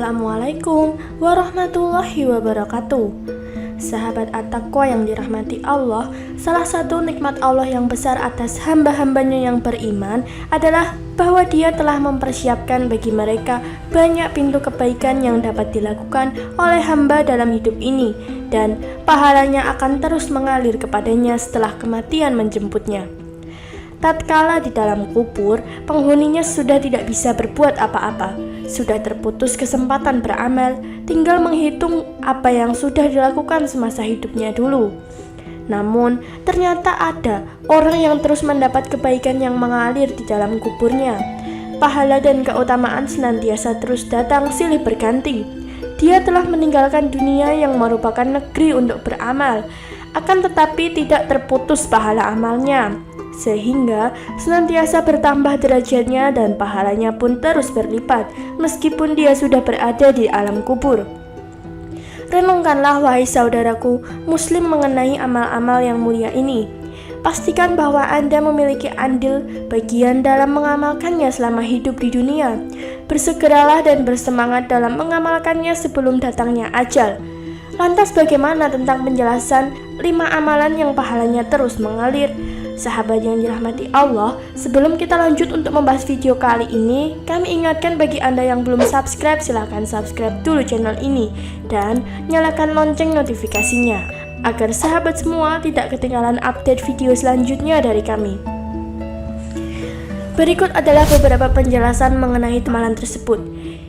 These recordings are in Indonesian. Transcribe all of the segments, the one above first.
Assalamualaikum warahmatullahi wabarakatuh. Sahabat At-Taqwa yang dirahmati Allah, salah satu nikmat Allah yang besar atas hamba-hambanya yang beriman adalah bahwa Dia telah mempersiapkan bagi mereka banyak pintu kebaikan yang dapat dilakukan oleh hamba dalam hidup ini, dan pahalanya akan terus mengalir kepadanya setelah kematian menjemputnya. Tatkala di dalam kubur, penghuninya sudah tidak bisa berbuat apa-apa, sudah terputus kesempatan beramal, tinggal menghitung apa yang sudah dilakukan semasa hidupnya dulu. Namun, ternyata ada orang yang terus mendapat kebaikan yang mengalir di dalam kuburnya. Pahala dan keutamaan senantiasa terus datang silih berganti. Dia telah meninggalkan dunia yang merupakan negeri untuk beramal, akan tetapi tidak terputus pahala amalnya, sehingga senantiasa bertambah derajatnya dan pahalanya pun terus berlipat meskipun dia sudah berada di alam kubur. Renungkanlah wahai saudaraku muslim mengenai amal-amal yang mulia ini. Pastikan bahwa Anda memiliki andil bagian dalam mengamalkannya selama hidup di dunia. Bersegeralah dan bersemangat dalam mengamalkannya sebelum datangnya ajal. Lantas bagaimana tentang penjelasan 5 amalan yang pahalanya terus mengalir? Sahabat yang dirahmati Allah, sebelum kita lanjut untuk membahas video kali ini, kami ingatkan bagi Anda yang belum subscribe, silahkan subscribe dulu channel ini dan nyalakan lonceng notifikasinya agar sahabat semua tidak ketinggalan update video selanjutnya dari kami. Berikut adalah beberapa penjelasan mengenai amalan tersebut.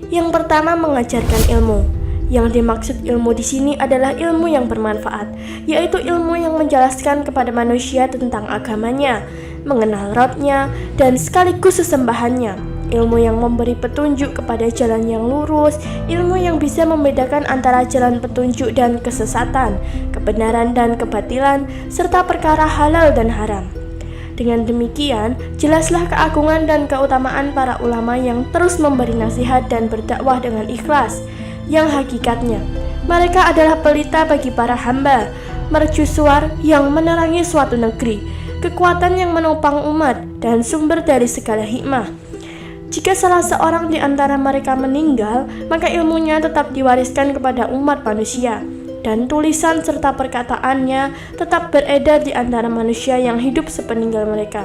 Yang pertama, mengajarkan ilmu. Yang dimaksud ilmu di sini adalah ilmu yang bermanfaat, yaitu ilmu yang menjelaskan kepada manusia tentang agamanya, mengenal Rabb-nya, dan sekaligus sesembahannya. Ilmu yang memberi petunjuk kepada jalan yang lurus, ilmu yang bisa membedakan antara jalan petunjuk dan kesesatan, kebenaran dan kebatilan, serta perkara halal dan haram. Dengan demikian, jelaslah keagungan dan keutamaan para ulama yang terus memberi nasihat dan berdakwah dengan ikhlas, yang hakikatnya mereka adalah pelita bagi para hamba, mercusuar yang menerangi suatu negeri, kekuatan yang menopang umat, dan sumber dari segala hikmah. Jika salah seorang di antara mereka meninggal, maka ilmunya tetap diwariskan kepada umat manusia, dan tulisan serta perkataannya tetap beredar di antara manusia yang hidup sepeninggal mereka.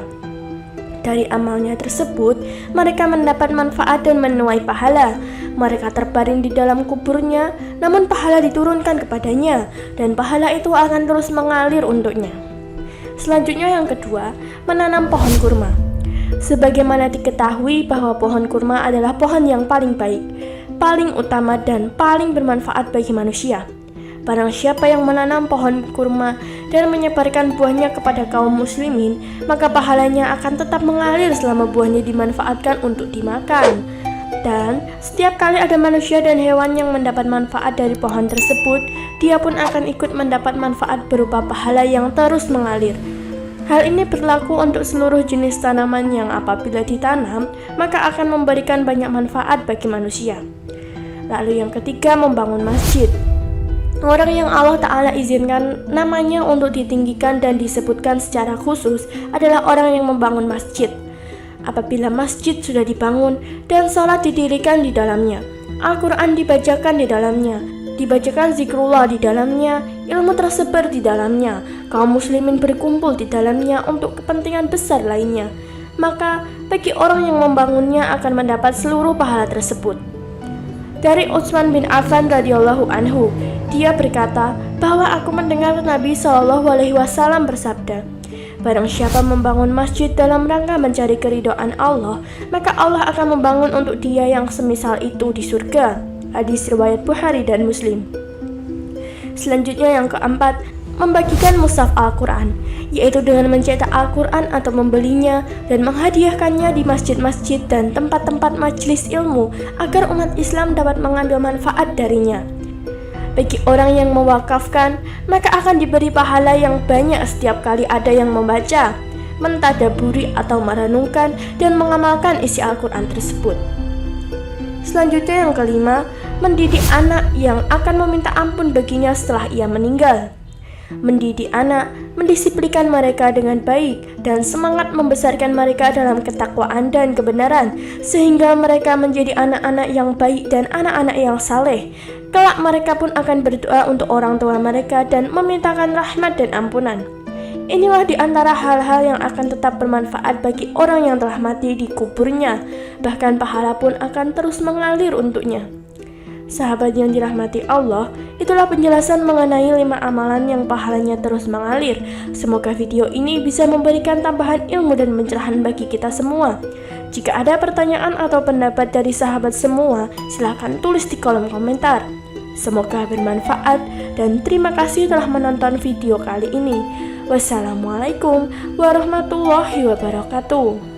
Dari amalnya tersebut, mereka mendapat manfaat dan menuai pahala. Mereka terbaring di dalam kuburnya, namun pahala diturunkan kepadanya, dan pahala itu akan terus mengalir untuknya. Selanjutnya yang kedua, menanam pohon kurma. Sebagaimana diketahui bahwa pohon kurma adalah pohon yang paling baik, paling utama, dan paling bermanfaat bagi manusia. Barang siapa yang menanam pohon kurma dan menyebarkan buahnya kepada kaum muslimin, maka pahalanya akan tetap mengalir selama buahnya dimanfaatkan untuk dimakan. Dan setiap kali ada manusia dan hewan yang mendapat manfaat dari pohon tersebut, dia pun akan ikut mendapat manfaat berupa pahala yang terus mengalir. Hal ini berlaku untuk seluruh jenis tanaman yang apabila ditanam, maka akan memberikan banyak manfaat bagi manusia. Lalu yang ketiga, membangun masjid. Orang yang Allah Ta'ala izinkan namanya untuk ditinggikan dan disebutkan secara khusus adalah orang yang membangun masjid. Apabila masjid sudah dibangun dan sholat didirikan di dalamnya, Al-Quran dibacakan di dalamnya, dibacakan zikrullah di dalamnya, ilmu tersebar di dalamnya, kaum muslimin berkumpul di dalamnya untuk kepentingan besar lainnya, maka bagi orang yang membangunnya akan mendapat seluruh pahala tersebut. Dari Utsman bin Affan radhiyallahu anhu, dia berkata bahwa aku mendengar Nabi SAW bersabda, barang siapa membangun masjid dalam rangka mencari keridhaan Allah, maka Allah akan membangun untuk dia yang semisal itu di surga. Hadis riwayat Bukhari dan Muslim. Selanjutnya yang keempat, membagikan mushaf Al-Quran, yaitu dengan mencetak Al-Quran atau membelinya dan menghadiahkannya di masjid-masjid dan tempat-tempat majelis ilmu agar umat Islam dapat mengambil manfaat darinya. Bagi orang yang mewakafkan, maka akan diberi pahala yang banyak setiap kali ada yang membaca, mentadaburi atau merenungkan dan mengamalkan isi Al-Quran tersebut. Selanjutnya yang kelima, mendidik anak yang akan meminta ampun baginya setelah ia meninggal. mendidik anak, mendisiplinkan mereka dengan baik, dan semangat membesarkan mereka dalam ketakwaan dan kebenaran, sehingga mereka menjadi anak-anak yang baik dan anak-anak yang saleh. Kelak mereka pun akan berdoa untuk orang tua mereka dan memintakan rahmat dan ampunan. Inilah di antara hal-hal yang akan tetap bermanfaat bagi orang yang telah mati di kuburnya, bahkan pahala pun akan terus mengalir untuknya. Sahabat yang dirahmati Allah, itulah penjelasan mengenai 5 amalan yang pahalanya terus mengalir. Semoga video ini bisa memberikan tambahan ilmu dan pencerahan bagi kita semua. Jika ada pertanyaan atau pendapat dari sahabat semua, silahkan tulis di kolom komentar. Semoga bermanfaat dan terima kasih telah menonton video kali ini. Wassalamualaikum warahmatullahi wabarakatuh.